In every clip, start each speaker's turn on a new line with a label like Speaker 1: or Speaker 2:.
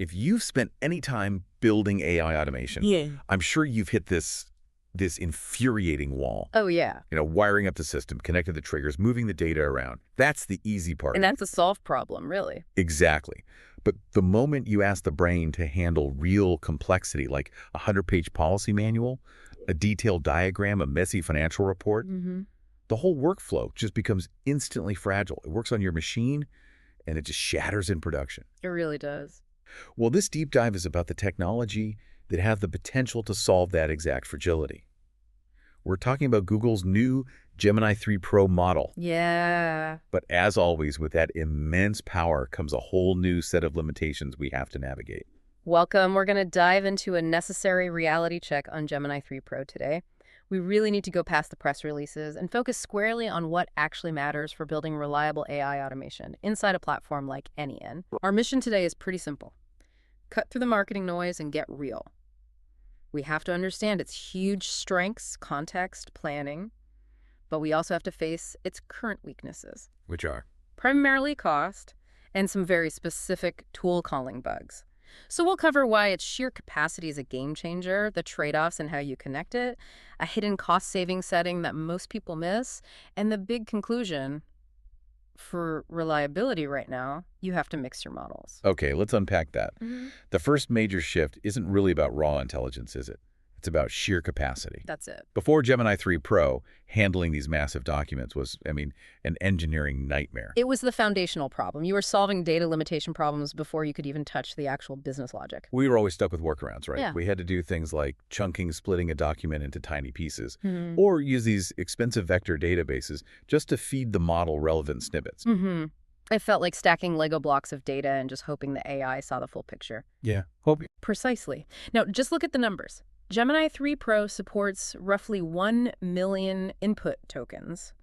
Speaker 1: If you've spent any time building AI automation,
Speaker 2: Yeah.
Speaker 1: I'm sure you've hit this infuriating wall.
Speaker 2: Oh, yeah.
Speaker 1: Wiring up the system, connecting the triggers, moving the data around. That's the easy part.
Speaker 2: And that's a solved problem, really.
Speaker 1: Exactly. But the moment you ask the brain to handle real complexity, like a 100-page policy manual, a detailed diagram, a messy financial report, the whole workflow just becomes instantly fragile. It works on your machine, and it just shatters in production.
Speaker 2: It really does.
Speaker 1: Well, this deep dive is about the technology that has the potential to solve that exact fragility. We're talking about Google's new Gemini 3 Pro model.
Speaker 2: Yeah.
Speaker 1: But as always, with that immense power comes a whole new set of limitations we have to navigate.
Speaker 2: Welcome. We're going to dive into a necessary reality check on Gemini 3 Pro today. We really need to go past the press releases and focus squarely on what actually matters for building reliable AI automation inside a platform like n8n. Our mission today is pretty simple. Cut through the marketing noise and get real. We have to understand its huge strengths, context, planning, but we also have to face its current weaknesses.
Speaker 1: Which are?
Speaker 2: Primarily cost and some very specific tool calling bugs. So we'll cover why its sheer capacity is a game changer, the trade-offs and how you connect it, a hidden cost-saving setting that most people miss, and the big conclusion: for reliability right now, you have to mix your models.
Speaker 1: Okay, let's unpack that. The first major shift isn't really about raw intelligence, is it? It's about sheer capacity.
Speaker 2: That's it.
Speaker 1: Before Gemini 3 Pro, handling these massive documents was, an engineering nightmare.
Speaker 2: It was the foundational problem. You were solving data limitation problems before you could even touch the actual business logic.
Speaker 1: We were always stuck with workarounds, right?
Speaker 2: Yeah.
Speaker 1: We had to do things like chunking, splitting a document into tiny pieces, or use these expensive vector databases just to feed the model relevant snippets.
Speaker 2: It felt like stacking Lego blocks of data and just hoping the AI saw the full picture.
Speaker 1: Yeah. Hope.
Speaker 2: Precisely. Now, just look at the numbers. Gemini 3 Pro supports roughly 1 million input tokens.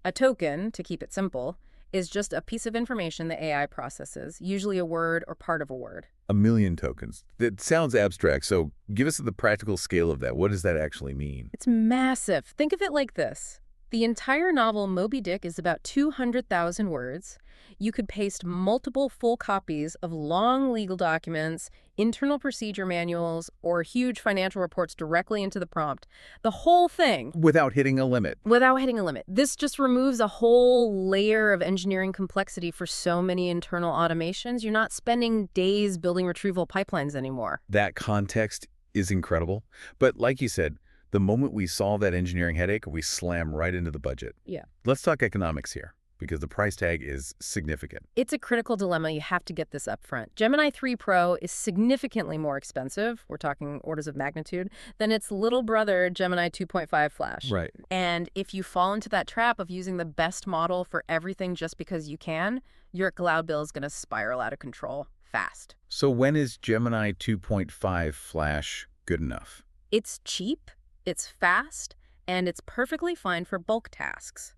Speaker 2: A token, to keep it simple, is just a piece of information the AI processes, usually a word or part of a word.
Speaker 1: 1 million tokens. That sounds abstract, so give us the practical scale of that. What does that actually mean?
Speaker 2: It's massive. Think of it like this. The entire novel Moby Dick is about 200,000 words. You could paste multiple full copies of long legal documents, internal procedure manuals, or huge financial reports directly into the prompt. The whole thing.
Speaker 1: Without hitting a limit.
Speaker 2: Without hitting a limit. This just removes a whole layer of engineering complexity for so many internal automations. You're not spending days building retrieval pipelines anymore.
Speaker 1: That context is incredible. But like you said, the moment we solve that engineering headache, we slam right into the budget.
Speaker 2: Yeah.
Speaker 1: Let's talk economics here, because the price tag is significant.
Speaker 2: It's a critical dilemma. You have to get this up front. Gemini 3 Pro is significantly more expensive, we're talking orders of magnitude, than its little brother, Gemini 2.5 Flash.
Speaker 1: Right.
Speaker 2: And if you fall into that trap of using the best model for everything just because you can, your cloud bill is going to spiral out of control fast.
Speaker 1: So when is Gemini 2.5 Flash good enough?
Speaker 2: It's cheap, it's fast, and it's perfectly fine for bulk tasks.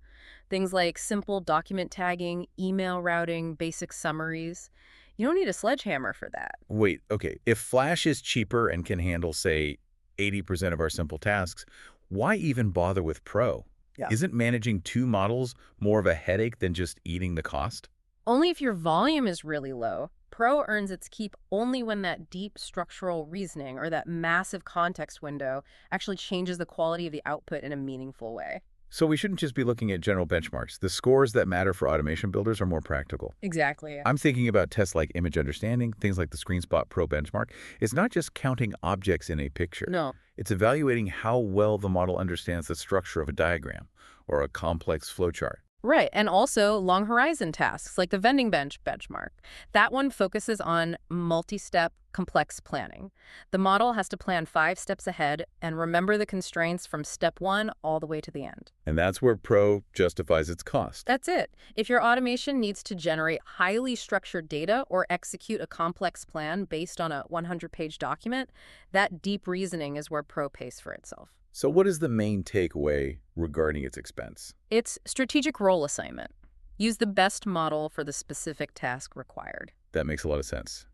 Speaker 2: Things like simple document tagging, email routing, basic summaries. You don't need a sledgehammer for that.
Speaker 1: Wait, okay. If Flash is cheaper and can handle, say, 80% of our simple tasks, why even bother with Pro?
Speaker 2: Yeah.
Speaker 1: Isn't managing two models more of a headache than just eating the cost?
Speaker 2: Only if your volume is really low. Pro earns its keep only when that deep structural reasoning or that massive context window actually changes the quality of the output in a meaningful way.
Speaker 1: So we shouldn't just be looking at general benchmarks. The scores that matter for automation builders are more practical.
Speaker 2: Exactly.
Speaker 1: I'm thinking about tests like image understanding, things like the ScreenSpot Pro benchmark. It's not just counting objects in a picture.
Speaker 2: No.
Speaker 1: It's evaluating how well the model understands the structure of a diagram or a complex flowchart.
Speaker 2: Right, and also long horizon tasks like the vending bench benchmark. That one focuses on multi-step, complex planning. The model has to plan 5 steps ahead and remember the constraints from step 1 all the way to the end.
Speaker 1: And that's where Pro justifies its cost.
Speaker 2: That's it. If your automation needs to generate highly structured data or execute a complex plan based on a 100-page document, that deep reasoning is where Pro pays for itself.
Speaker 1: So what is the main takeaway regarding its expense?
Speaker 2: It's strategic role assignment. Use the best model for the specific task required.
Speaker 1: That makes a lot of sense.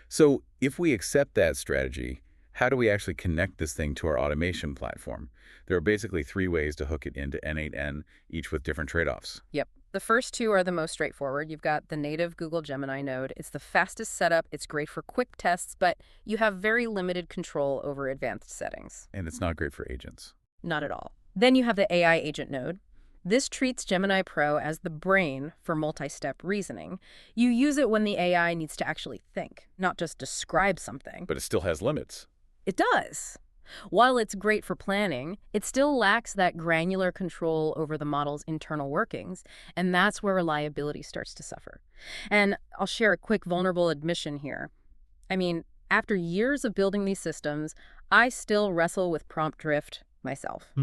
Speaker 1: So if we accept that strategy, how do we actually connect this thing to our automation platform? There are basically 3 ways to hook it into n8n, each with different trade-offs.
Speaker 2: Yep. The first two are the most straightforward. You've got the native Google Gemini node. It's the fastest setup. It's great for quick tests, but you have very limited control over advanced settings.
Speaker 1: And it's not great for agents.
Speaker 2: Not at all. Then you have the AI agent node. This treats Gemini Pro as the brain for multi-step reasoning. You use it when the AI needs to actually think, not just describe something.
Speaker 1: But it still has limits.
Speaker 2: It does. While it's great for planning, it still lacks that granular control over the model's internal workings, and that's where reliability starts to suffer. And I'll share a quick vulnerable admission here. I mean, after years of building these systems, I still wrestle with prompt drift myself.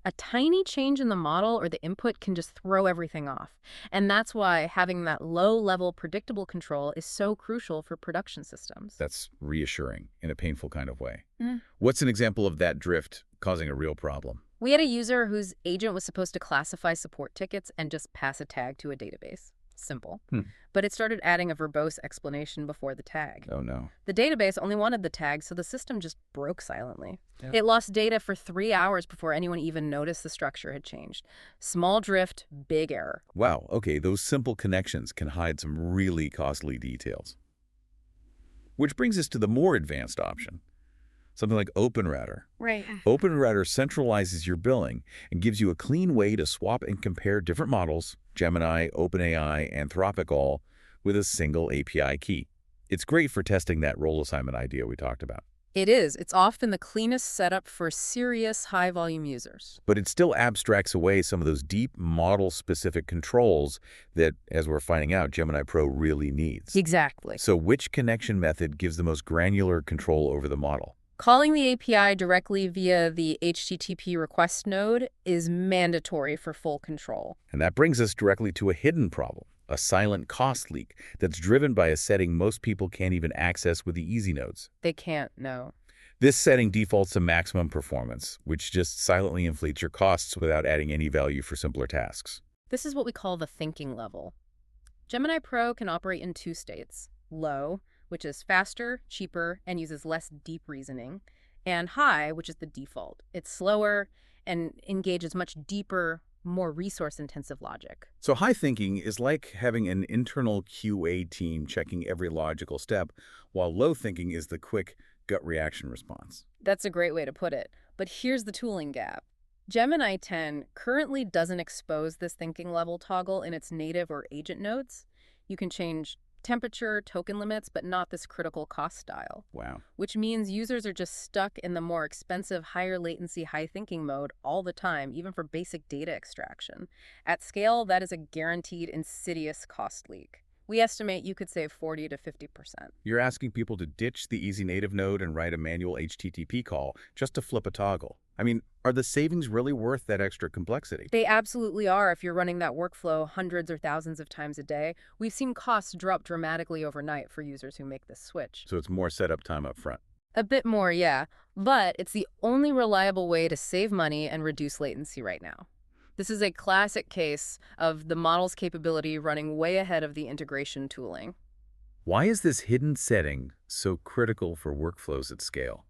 Speaker 2: A tiny change in the model or the input can just throw everything off. And that's why having that low-level predictable control is so crucial for production systems.
Speaker 1: That's reassuring in a painful kind of way. What's an example of that drift causing a real problem?
Speaker 2: We had a user whose agent was supposed to classify support tickets and just pass a tag to a database. Simple. But it started adding a verbose explanation before the tag.
Speaker 1: Oh, no.
Speaker 2: The database only wanted the tag, so the system just broke silently. It lost data for 3 hours before anyone even noticed the structure had changed. Small drift, big error.
Speaker 1: Wow, okay, those simple connections can hide some really costly details. Which brings us to the more advanced option, something like OpenRouter.
Speaker 2: Right.
Speaker 1: OpenRouter centralizes your billing and gives you a clean way to swap and compare different models, Gemini, OpenAI, Anthropic all, with a single API key. It's great for testing that role assignment idea we talked about.
Speaker 2: It is. It's often the cleanest setup for serious high-volume users.
Speaker 1: But it still abstracts away some of those deep model-specific controls that, as we're finding out, Gemini Pro really needs.
Speaker 2: Exactly.
Speaker 1: So which connection method gives the most granular control over the model?
Speaker 2: Calling the API directly via the HTTP request node is mandatory for full control.
Speaker 1: And that brings us directly to a hidden problem, a silent cost leak that's driven by a setting most people can't even access with the easy nodes.
Speaker 2: They can't, no.
Speaker 1: This setting defaults to maximum performance, which just silently inflates your costs without adding any value for simpler tasks.
Speaker 2: This is what we call the thinking level. Gemini Pro can operate in 2 states: low, which is faster, cheaper, and uses less deep reasoning, and high, which is the default. It's slower and engages much deeper, more resource-intensive logic.
Speaker 1: So high thinking is like having an internal QA team checking every logical step, while low thinking is the quick gut reaction response.
Speaker 2: That's a great way to put it. But here's the tooling gap. Gemini 10 currently doesn't expose this thinking level toggle in its native or agent nodes. You can change temperature, token limits, but not this critical cost style.
Speaker 1: Wow.
Speaker 2: Which means users are just stuck in the more expensive, higher latency, high thinking mode all the time, even for basic data extraction. At scale, that is a guaranteed insidious cost leak. We estimate you could save 40 to 50%.
Speaker 1: You're asking people to ditch the easy native node and write a manual HTTP call just to flip a toggle. I mean, are the savings really worth that extra complexity?
Speaker 2: They absolutely are if you're running that workflow hundreds or thousands of times a day. We've seen costs drop dramatically overnight for users who make this switch.
Speaker 1: So it's more setup time up front.
Speaker 2: A bit more, yeah. But it's the only reliable way to save money and reduce latency right now. This is a classic case of the model's capability running way ahead of the integration tooling.
Speaker 1: Why is this hidden setting so critical for workflows at scale?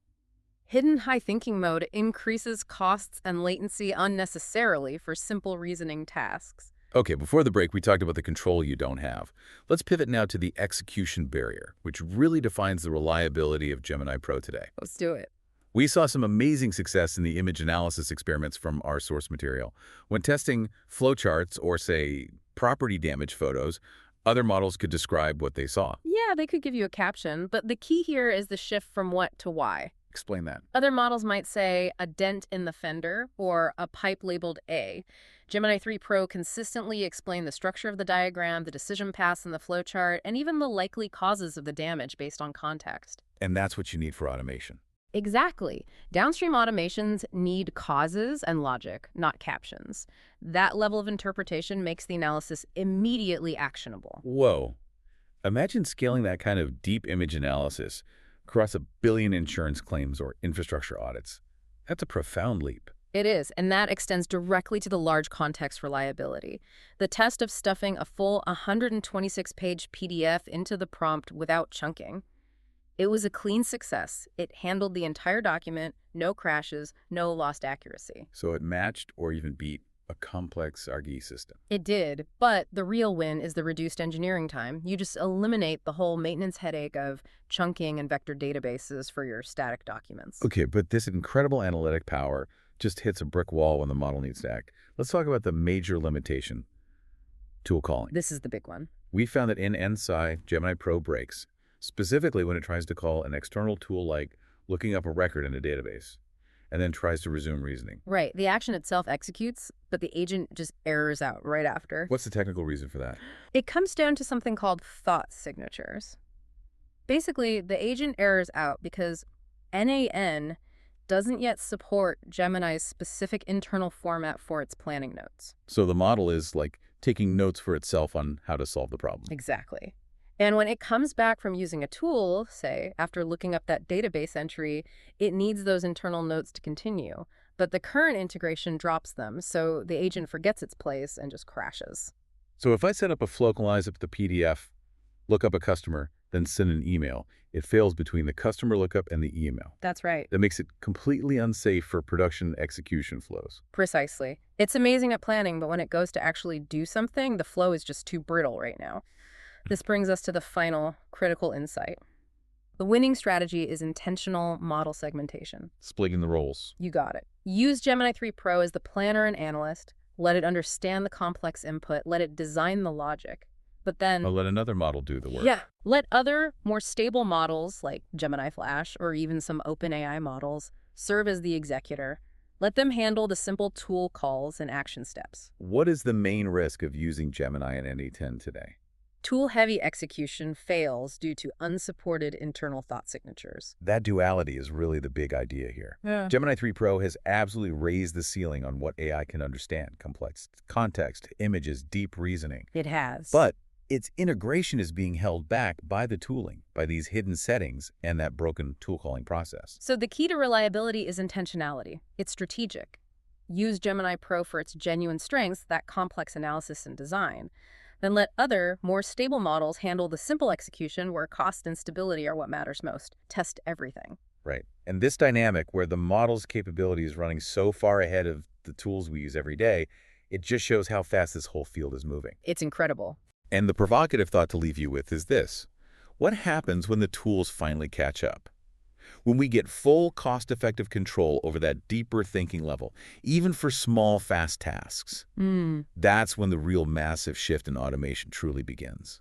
Speaker 2: Hidden high thinking mode increases costs and latency unnecessarily for simple reasoning tasks.
Speaker 1: Okay, before the break, we talked about the control you don't have. Let's pivot now to the execution barrier, which really defines the reliability of Gemini Pro today.
Speaker 2: Let's do it.
Speaker 1: We saw some amazing success in the image analysis experiments from our source material. When testing flowcharts or, say, property damage photos, other models could describe what they saw.
Speaker 2: Yeah, they could give you a caption, but the key here is the shift from what to why.
Speaker 1: Explain that.
Speaker 2: Other models might say a dent in the fender or a pipe labeled A. Gemini 3 Pro consistently explained the structure of the diagram, the decision paths in the flowchart, and even the likely causes of the damage based on context.
Speaker 1: And that's what you need for automation.
Speaker 2: Exactly. Downstream automations need causes and logic, not captions. That level of interpretation makes the analysis immediately actionable.
Speaker 1: Whoa. Imagine scaling that kind of deep image analysis across 1 billion insurance claims or infrastructure audits. That's a profound leap.
Speaker 2: It is, and that extends directly to the large context reliability. The test of stuffing a full 126-page PDF into the prompt without chunking. It was a clean success. It handled the entire document, no crashes, no lost accuracy.
Speaker 1: So it matched or even beat a complex argy system.
Speaker 2: It did, but the real win is the reduced engineering time. You just eliminate the whole maintenance headache of chunking and vector databases for your static documents.
Speaker 1: Okay, but this incredible analytic power just hits a brick wall when the model needs to act. Let's talk about the major limitation, tool calling.
Speaker 2: This is the big one.
Speaker 1: We found that n8n Gemini Pro breaks, specifically when it tries to call an external tool like looking up a record in a database, and then tries to resume reasoning.
Speaker 2: Right. The action itself executes, but the agent just errors out right after.
Speaker 1: What's the technical reason for that?
Speaker 2: It comes down to something called thought signatures. Basically, the agent errors out because n8n doesn't yet support Gemini's specific internal format for its planning notes.
Speaker 1: So the model is like taking notes for itself on how to solve the problem.
Speaker 2: Exactly. And when it comes back from using a tool, say, after looking up that database entry, it needs those internal notes to continue. But the current integration drops them, so the agent forgets its place and just crashes.
Speaker 1: So if I set up a localize up the PDF, look up a customer, then send an email, it fails between the customer lookup and the email.
Speaker 2: That's right.
Speaker 1: That makes it completely unsafe for production execution flows.
Speaker 2: Precisely. It's amazing at planning, but when it goes to actually do something, the flow is just too brittle right now. This brings us to the final critical insight. The winning strategy is intentional model segmentation.
Speaker 1: Splitting the roles.
Speaker 2: You got it. Use Gemini 3 Pro as the planner and analyst. Let it understand the complex input. Let it design the logic. But then...
Speaker 1: I'll let another model do the work.
Speaker 2: Yeah. Let other, more stable models like Gemini Flash or even some OpenAI models serve as the executor. Let them handle the simple tool calls and action steps.
Speaker 1: What is the main risk of using Gemini and n8n today?
Speaker 2: Tool-heavy execution fails due to unsupported internal thought signatures.
Speaker 1: That duality is really the big idea here.
Speaker 2: Yeah.
Speaker 1: Gemini 3 Pro has absolutely raised the ceiling on what AI can understand. Complex context, images, deep reasoning.
Speaker 2: It has.
Speaker 1: But its integration is being held back by the tooling, by these hidden settings and that broken tool calling process.
Speaker 2: So the key to reliability is intentionality. It's strategic. Use Gemini Pro for its genuine strengths, that complex analysis and design. Then let other, more stable models handle the simple execution where cost and stability are what matters most. Test everything.
Speaker 1: Right. And this dynamic where the model's capability is running so far ahead of the tools we use every day, it just shows how fast this whole field is moving.
Speaker 2: It's incredible.
Speaker 1: And the provocative thought to leave you with is this. What happens when the tools finally catch up? When we get full cost-effective control over that deeper thinking level, even for small, fast tasks, that's when the real massive shift in automation truly begins.